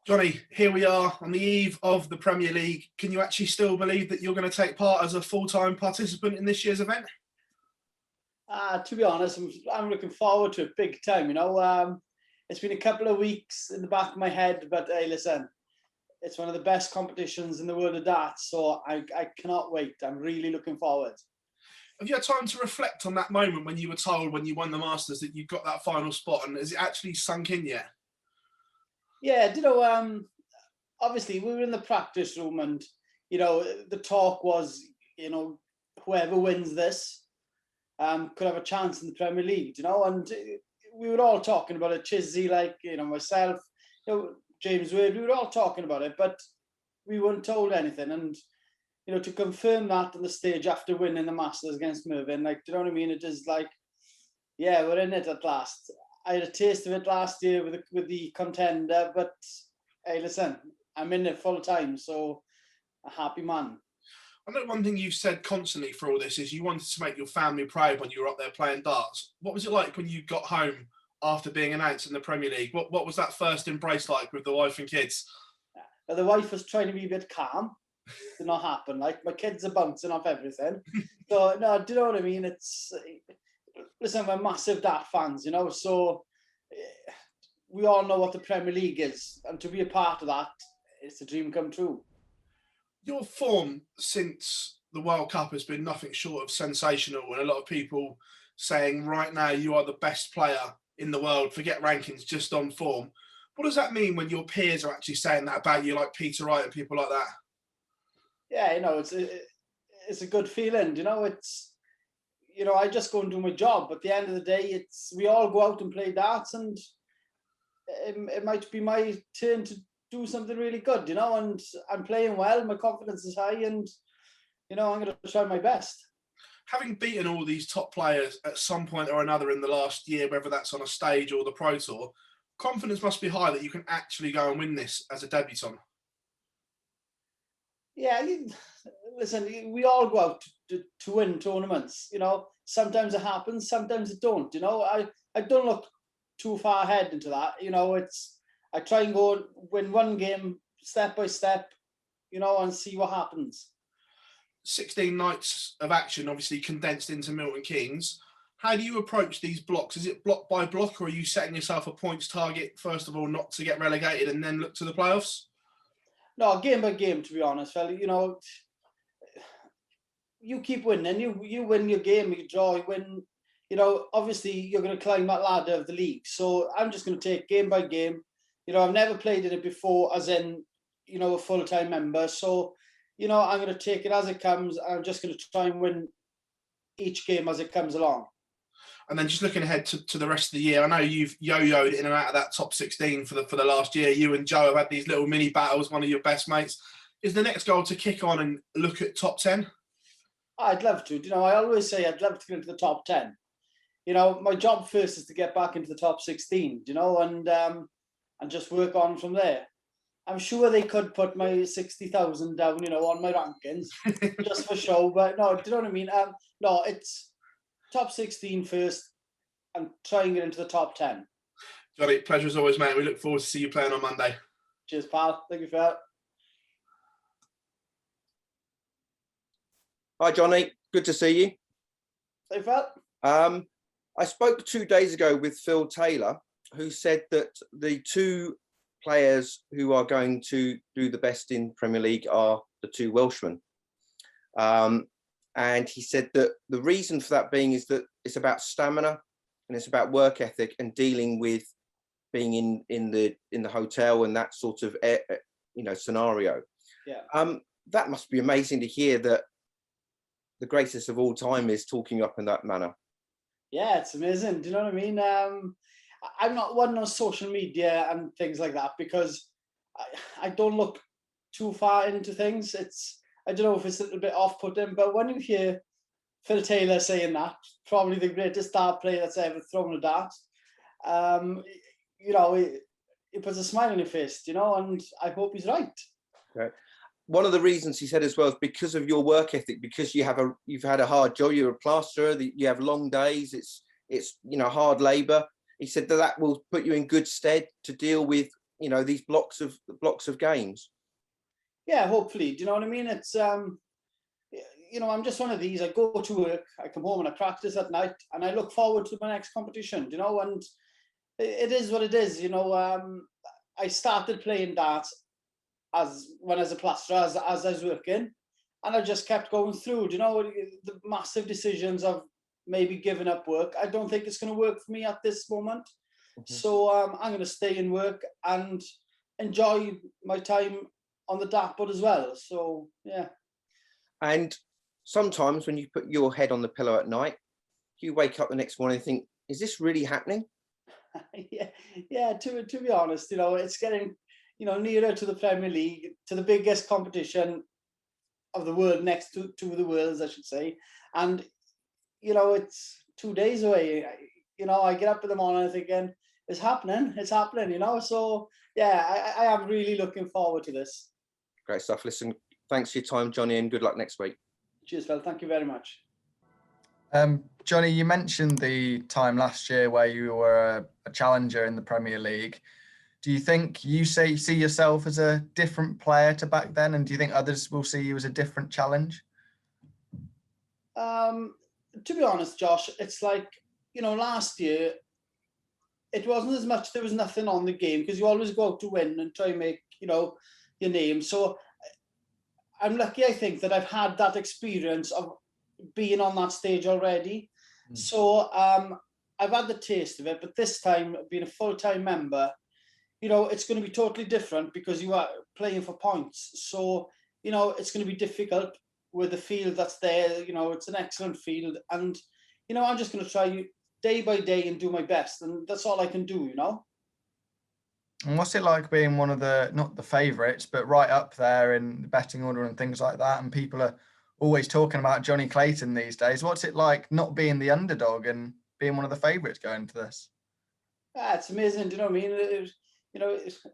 Jonny, here we are on the eve of the Premier League. Can you actually still believe that you're going to take part as a full-time participant in this year's event? To be honest, I'm looking forward to it big time. It's been a couple of weeks in the back of my head, but hey, listen, it's one of the best competitions in the world of darts, so I cannot wait. I'm really looking forward. Have you had time to reflect on that moment when you were told when you won the Masters that you got that final spot, and has it actually sunk in yet? Yeah, obviously we were in the practice room and, the talk was, whoever wins this could have a chance in the Premier League, and we were all talking about it. Chizzy, myself, James Wade, we were all talking about it, but we weren't told anything. And, to confirm that on the stage after winning the Masters against Mervyn, do you know what I mean? It is yeah, we're in it at last. I had a taste of it last year with the contender, but hey, listen, I'm in it full time, so a happy man. I know one thing you've said constantly for all this is you wanted to make your family proud when you were up there playing darts. What was it like when you got home after being announced in the Premier League? What was that first embrace like with the wife and kids? The wife was trying to be a bit calm. Did not happen. My kids are bouncing off everything. So, no, do you know what I mean? Listen, we're massive dart fans, so we all know what the Premier League is, and to be a part of that, it's a dream come true. Your form since the World Cup has been nothing short of sensational, and a lot of people saying right now you are the best player in the world, forget rankings, just on form. What does that mean when your peers are actually saying that about you, like Peter Wright and people like that? Yeah, it's a good feeling, I just go and do my job. At the end of the day, we all go out and play darts, and it might be my turn to do something really good, and I'm playing well, my confidence is high, and, I'm going to try my best. Having beaten all these top players at some point or another in the last year, whether that's on a stage or the Pro Tour, confidence must be high that you can actually go and win this as a debutant. Yeah, listen, we all go out to win tournaments, sometimes it happens, sometimes it don't, I don't look too far ahead into that, I try and go win one game step by step, and see what happens. 16 nights of action, obviously condensed into Milton Keynes. How do you approach these blocks? Is it block by block, or are you setting yourself a points target, first of all, not to get relegated and then look to the playoffs? No, game by game, to be honest, fella. You keep winning. You win your game, you draw, you win. Obviously, you're going to climb that ladder of the league. So I'm just going to take game by game. I've never played in it before, as in, a full-time member. So, I'm going to take it as it comes. I'm just going to try and win each game as it comes along. And then just looking ahead to the rest of the year, I know you've yo-yoed in and out of that top 16 for the last year. You and Joe have had these little mini battles, one of your best mates. Is the next goal to kick on and look at top 10? I'd love to. I always say I'd love to get into the top 10. My job first is to get back into the top 16, and just work on from there. I'm sure they could put my 60,000 down, on my rankings, just for show. But no, do you know what I mean? No, it's top 16 first and try and get into the top 10. Jonny, pleasure as always, mate. We look forward to see you playing on Monday. Cheers, pal. Thank you, Ferret. Hi, Jonny. Good to see you. Hey, Ferret. I spoke 2 days ago with Phil Taylor, who said that the two players who are going to do the best in Premier League are the two Welshmen. And he said that the reason for that being is that it's about stamina and it's about work ethic and dealing with being in the hotel and that sort of scenario. Yeah. That must be amazing to hear that the greatest of all time is talking up in that manner. Yeah, it's amazing. Do you know what I mean? I'm not one on social media and things like that because I don't look too far into things. I don't know if it's a little bit off-putting, but when you hear Phil Taylor saying that, probably the greatest dart player that's ever thrown a dart, it puts a smile on your face, and I hope he's right. Okay. one of the reasons he said as well is because of your work ethic, because you've had a hard job, you're a plasterer, you have long days, it's hard labor. He said that will put you in good stead to deal with these blocks of games. Yeah, hopefully. Do you know what I mean? It's I'm just one of these. I go to work, I come home and I practice at night, and I look forward to my next competition. And it is what it is. I started playing darts as a plasterer, as I was working, and I just kept going through. The massive decisions of maybe giving up work. I don't think it's going to work for me at this moment. Mm-hmm. So I'm going to stay in work and enjoy my time on the dartboard as well. So yeah. And sometimes when you put your head on the pillow at night, you wake up the next morning and think, is this really happening? yeah. To be honest, it's getting nearer to the Premier League, to the biggest competition of the world, next to the Worlds, I should say. And it's 2 days away. I get up in the morning thinking it's happening. So yeah, I am really looking forward to this. Great stuff. Listen, thanks for your time, Jonny, and good luck next week. Cheers, Phil. Thank you very much. Jonny, you mentioned the time last year where you were a challenger in the Premier League. Do you think you see yourself as a different player to back then? And do you think others will see you as a different challenge? To be honest, Josh, it's like, last year, it wasn't as much, there was nothing on the game, because you always go out to win and try and make, your name. So I'm lucky, I think, that I've had that experience of being on that stage already. Mm. So I've had the taste of it, but this time, being a full-time member, it's going to be totally different because you are playing for points. So, it's going to be difficult with the field that's there. It's an excellent field. And, I'm just going to try day by day and do my best. And that's all I can do, And what's it like being one of not the favourites, but right up there in the betting order and things like that? And people are always talking about Jonny Clayton these days. What's it like not being the underdog and being one of the favourites going to this? Yeah, it's amazing. Do you know what I mean?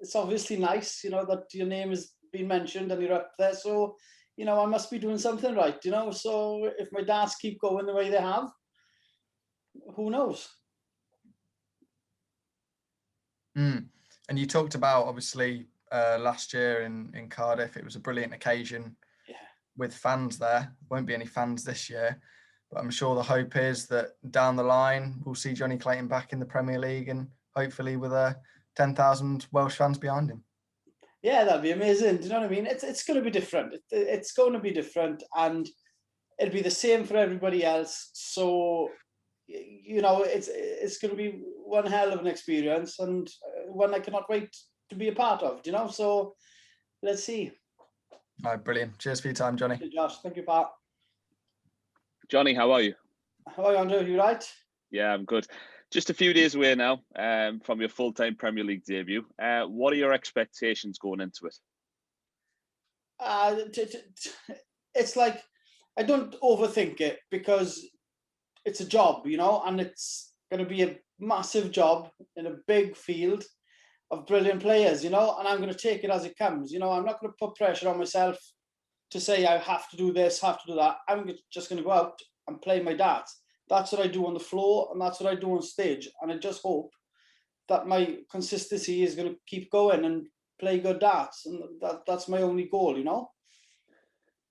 It's obviously nice, that your name has been mentioned and you're up there. So, I must be doing something right, So if my darts keep going the way they have, who knows? Mm. And you talked about, obviously, last year in Cardiff, it was a brilliant occasion with fans there. Won't be any fans this year, but I'm sure the hope is that down the line, we'll see Jonny Clayton back in the Premier League and hopefully with 10,000 Welsh fans behind him. Yeah, that'd be amazing. Do you know what I mean? It's going to be different. It's going to be different, and it'll be the same for everybody else. So, it's going to be one hell of an experience, and one I cannot wait to be a part of. So let's see. All right, brilliant. Cheers for your time, Jonny. Thank you, Josh. Thank you, Pat. Jonny, how are you? How are you, Andrew? You right? Yeah, I'm good. Just a few days away now from your full-time Premier League debut. What are your expectations going into it? It's like, I don't overthink it because it's a job, and it's going to be a massive job in a big field of brilliant players, and I'm going to take it as it comes. I'm not going to put pressure on myself to say I have to do this, have to do that. I'm just going to go out and play my darts. That's what I do on the floor, and that's what I do on stage. And I just hope that my consistency is going to keep going and play good darts. And that's my only goal,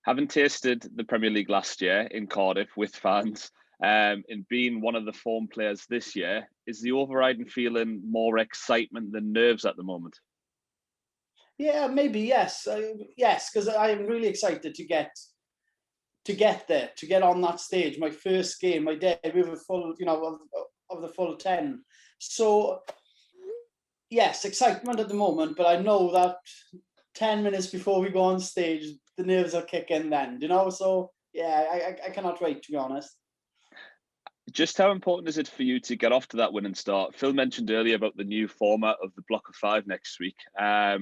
Having tasted the Premier League last year in Cardiff with fans, and being one of the form players this year, is the overriding feeling more excitement than nerves at the moment? Yeah, maybe, yes. Yes, because I am really excited to get there, to get on that stage, my first game, my debut of full, of the full 10. So, yes, excitement at the moment, but I know that 10 minutes before we go on stage, the nerves will kick in then, So, yeah, I cannot wait, to be honest. Just how important is it for you to get off to that winning start? Phil mentioned earlier about the new format of the block of 5 next week. How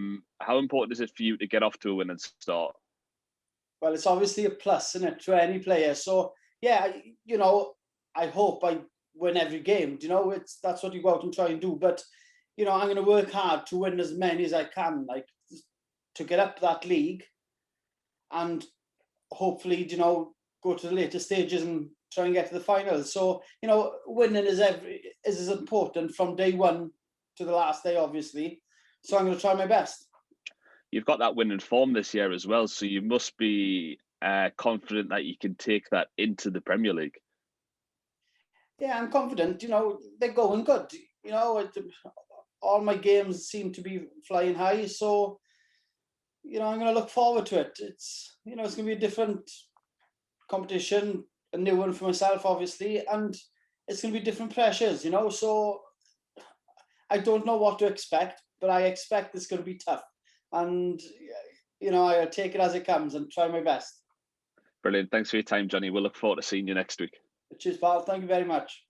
important is it for you to get off to a winning start? Well, it's obviously a plus, isn't it, to any player. So, yeah, I hope I win every game. That's what you go out and try and do. But, I'm going to work hard to win as many as I can, like to get up that league and hopefully, you know, go to the later stages and try and get to the finals. So, you know, winning is as important from day one to the last day, obviously. So I'm going to try my best. You've got that winning form this year as well, so you must be confident that you can take that into the Premier League. Yeah, I'm confident. You know, they're going good. You know, all my games seem to be flying high. So, you know, I'm going to look forward to it. It's, you know, it's going to be a different competition, a new one for myself, obviously, and it's going to be different pressures, you know. So I don't know what to expect, but I expect it's going to be tough. And, you know, I'll take it as it comes and try my best. Brilliant. Thanks for your time, Jonny. We'll look forward to seeing you next week. Cheers, pal. Thank you very much.